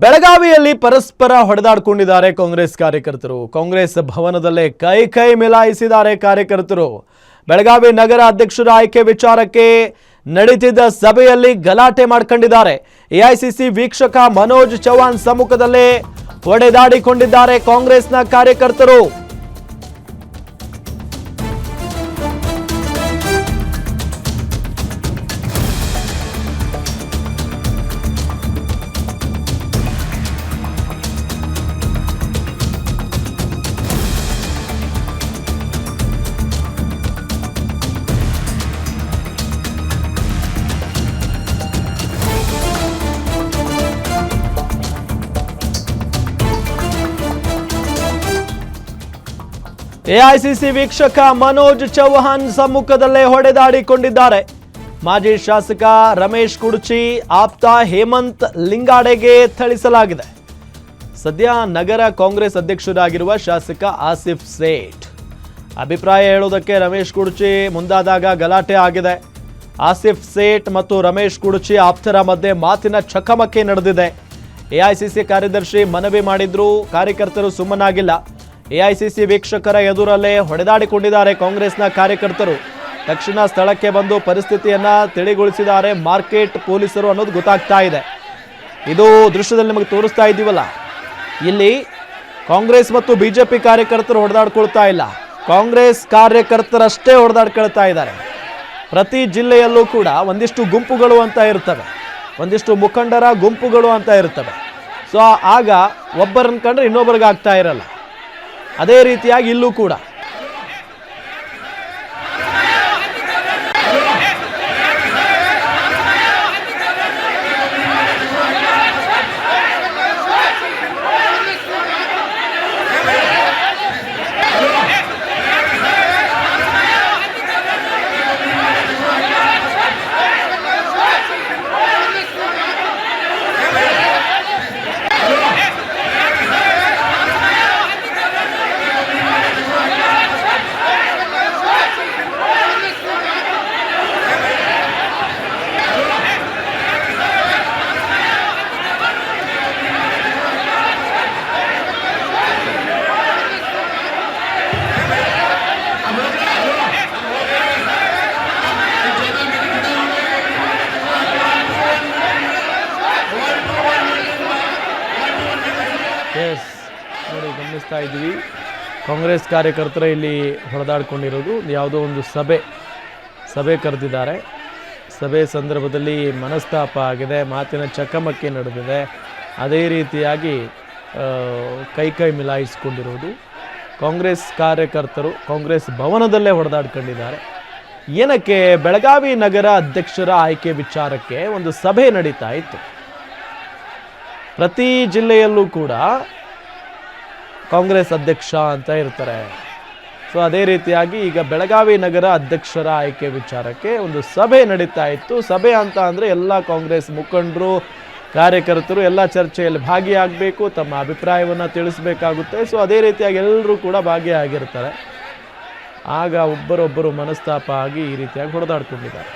ಬೆಳಗಾವಿಯಲ್ಲಿ ಪರಸ್ಪರ ಹೊಡೆದಾಡಿಕೊಂಡಿದ್ದಾರೆ ಕಾಂಗ್ರೆಸ್ ಕಾರ್ಯಕರ್ತರು. ಕಾಂಗ್ರೆಸ್ ಭವನದಲ್ಲೇ ಕೈ ಮಿಲಾಯಿಸಿದ್ದಾರೆ ಕಾರ್ಯಕರ್ತರು. ಬೆಳಗಾವಿ ನಗರ ಅಧ್ಯಕ್ಷರ ಆಯ್ಕೆ ವಿಚಾರಕ್ಕೆ ನಡೆದಿದ್ದ ಸಭೆಯಲ್ಲಿ ಗಲಾಟೆ ಮಾಡಿಕೊಂಡಿದ್ದಾರೆ. ಎಐಸಿಸಿ ವೀಕ್ಷಕ ಮನೋಜ್ ಚೌಹಾಣ್ ಸಮ್ಮುಖದಲ್ಲೇ ಹೊಡೆದಾಡಿಕೊಂಡಿದ್ದಾರೆ ಕಾಂಗ್ರೆಸ್ನ ಕಾರ್ಯಕರ್ತರು. ಎಐಸಿಸಿ ವೀಕ್ಷಕ ಮನೋಜ್ ಚೌಹಾಣ್ ಸಮ್ಮುಖದಲ್ಲೇ ಹೊಡೆದಾಡಿಕೊಂಡಿದ್ದಾರೆ. ಮಾಜಿ ಶಾಸಕ ರಮೇಶ್ ಕುಡಚಿ ಆಪ್ತ ಹೇಮಂತ್ ಲಿಂಗಾಡೆಗೆ ಥಳಿಸಲಾಗಿದೆ. ಸದ್ಯ ನಗರ ಕಾಂಗ್ರೆಸ್ ಅಧ್ಯಕ್ಷರಾಗಿರುವ ಶಾಸಕ ಆಸಿಫ್ ಸೇಠ್ ಅಭಿಪ್ರಾಯ ಹೇಳೋದಕ್ಕೆ ರಮೇಶ್ ಕುಡಚಿ ಮುಂದಾದಾಗ ಗಲಾಟೆ ಆಗಿದೆ. ಆಸಿಫ್ ಸೇಠ್ ಮತ್ತು ರಮೇಶ್ ಕುಡಚಿ ಆಪ್ತರ ಮಧ್ಯೆ ಮಾತಿನ ಚಕಮಕಿ ನಡೆದಿದೆ. ಎಐಸಿಸಿ ಕಾರ್ಯದರ್ಶಿ ಮನವಿ ಮಾಡಿದ್ರು, ಕಾರ್ಯಕರ್ತರು ಸುಮ್ಮನಾಗಿಲ್ಲ. ಎಐಸಿಸಿ ವೀಕ್ಷಕರ ಎದುರಲ್ಲೇ ಹೊಡೆದಾಡಿಕೊಂಡಿದ್ದಾರೆ ಕಾಂಗ್ರೆಸ್ನ ಕಾರ್ಯಕರ್ತರು. ತಕ್ಷಣ ಸ್ಥಳಕ್ಕೆ ಬಂದು ಪರಿಸ್ಥಿತಿಯನ್ನ ತಿಳಿಗೊಳಿಸಿದ್ದಾರೆ ಮಾರ್ಕೆಟ್ ಪೊಲೀಸರು ಅನ್ನೋದು ಗೊತ್ತಾಗ್ತಾ ಇದೆ. ಇದು ದೃಶ್ಯದಲ್ಲಿ ನಿಮಗೆ ತೋರಿಸ್ತಾ ಇದ್ದೀವಲ್ಲ, ಇಲ್ಲಿ ಕಾಂಗ್ರೆಸ್ ಮತ್ತು ಬಿಜೆಪಿ ಕಾರ್ಯಕರ್ತರು ಹೊಡೆದಾಡ್ಕೊಳ್ತಾ ಇಲ್ಲ, ಕಾಂಗ್ರೆಸ್ ಕಾರ್ಯಕರ್ತರಷ್ಟೇ ಹೊಡೆದಾಡ್ಕೊಳ್ತಾ ಇದ್ದಾರೆ. ಪ್ರತಿ ಜಿಲ್ಲೆಯಲ್ಲೂ ಕೂಡ ಒಂದಿಷ್ಟು ಗುಂಪುಗಳು ಅಂತ ಇರ್ತವೆ, ಒಂದಿಷ್ಟು ಮುಖಂಡರ ಗುಂಪುಗಳು ಅಂತ ಇರ್ತವೆ. ಸೊ ಆಗ ಒಬ್ಬರನ್ನ ಕಂಡ್ರೆ ಇನ್ನೊಬ್ಬರಿಗೆ ಆಗ್ತಾ ಇರಲ್ಲ. ಅದೇ ರೀತಿಯಾಗಿ ಇಲ್ಲೂ ಕೂಡ ನೋಡಿ ಗಮನಿಸ್ತಾ ಇದ್ದೀವಿ. ಕಾಂಗ್ರೆಸ್ ಕಾರ್ಯಕರ್ತರು ಇಲ್ಲಿ ಹೊಡೆದಾಡ್ಕೊಂಡಿರೋದು. ಯಾವುದೋ ಒಂದು ಸಭೆ ಕರೆದಿದ್ದಾರೆ. ಸಭೆ ಸಂದರ್ಭದಲ್ಲಿ ಮನಸ್ತಾಪ ಆಗಿದೆ, ಮಾತಿನ ಚಕಮಕಿ ನಡೆದಿದೆ. ಅದೇ ರೀತಿಯಾಗಿ ಕೈ ಮಿಲಾಯಿಸಿಕೊಂಡಿರೋದು. ಕಾಂಗ್ರೆಸ್ ಕಾರ್ಯಕರ್ತರು ಕಾಂಗ್ರೆಸ್ ಭವನದಲ್ಲೇ ಹೊಡೆದಾಡ್ಕೊಂಡಿದ್ದಾರೆ. ಏನಕ್ಕೆ? ಬೆಳಗಾವಿ ನಗರ ಅಧ್ಯಕ್ಷರ ಆಯ್ಕೆ ವಿಚಾರಕ್ಕೆ ಒಂದು ಸಭೆ ನಡೀತಾ ಇತ್ತು. ಪ್ರತಿ ಜಿಲ್ಲೆಯಲ್ಲೂ ಕೂಡ ಕಾಂಗ್ರೆಸ್ ಅಧ್ಯಕ್ಷ ಅಂತ ಇರ್ತಾರೆ. ಸೊ ಅದೇ ರೀತಿಯಾಗಿ ಈಗ ಬೆಳಗಾವಿ ನಗರ ಅಧ್ಯಕ್ಷರ ಆಯ್ಕೆ ವಿಚಾರಕ್ಕೆ ಒಂದು ಸಭೆ ನಡೀತಾ ಇತ್ತು. ಸಭೆ ಅಂತ ಅಂದರೆ ಎಲ್ಲ ಕಾಂಗ್ರೆಸ್ ಮುಖಂಡರು ಕಾರ್ಯಕರ್ತರು ಎಲ್ಲ ಚರ್ಚೆಯಲ್ಲಿ ಭಾಗಿಯಾಗಬೇಕು, ತಮ್ಮ ಅಭಿಪ್ರಾಯವನ್ನು ತಿಳಿಸಬೇಕಾಗುತ್ತೆ. ಸೊ ಅದೇ ರೀತಿಯಾಗಿ ಎಲ್ಲರೂ ಕೂಡ ಭಾಗಿಯಾಗಿರ್ತಾರೆ. ಆಗ ಒಬ್ಬರೊಬ್ಬರು ಮನಸ್ತಾಪ ಆಗಿ ಈ ರೀತಿಯಾಗಿ ಹೊಡೆದಾಡ್ಕೊಂಡಿದ್ದಾರೆ.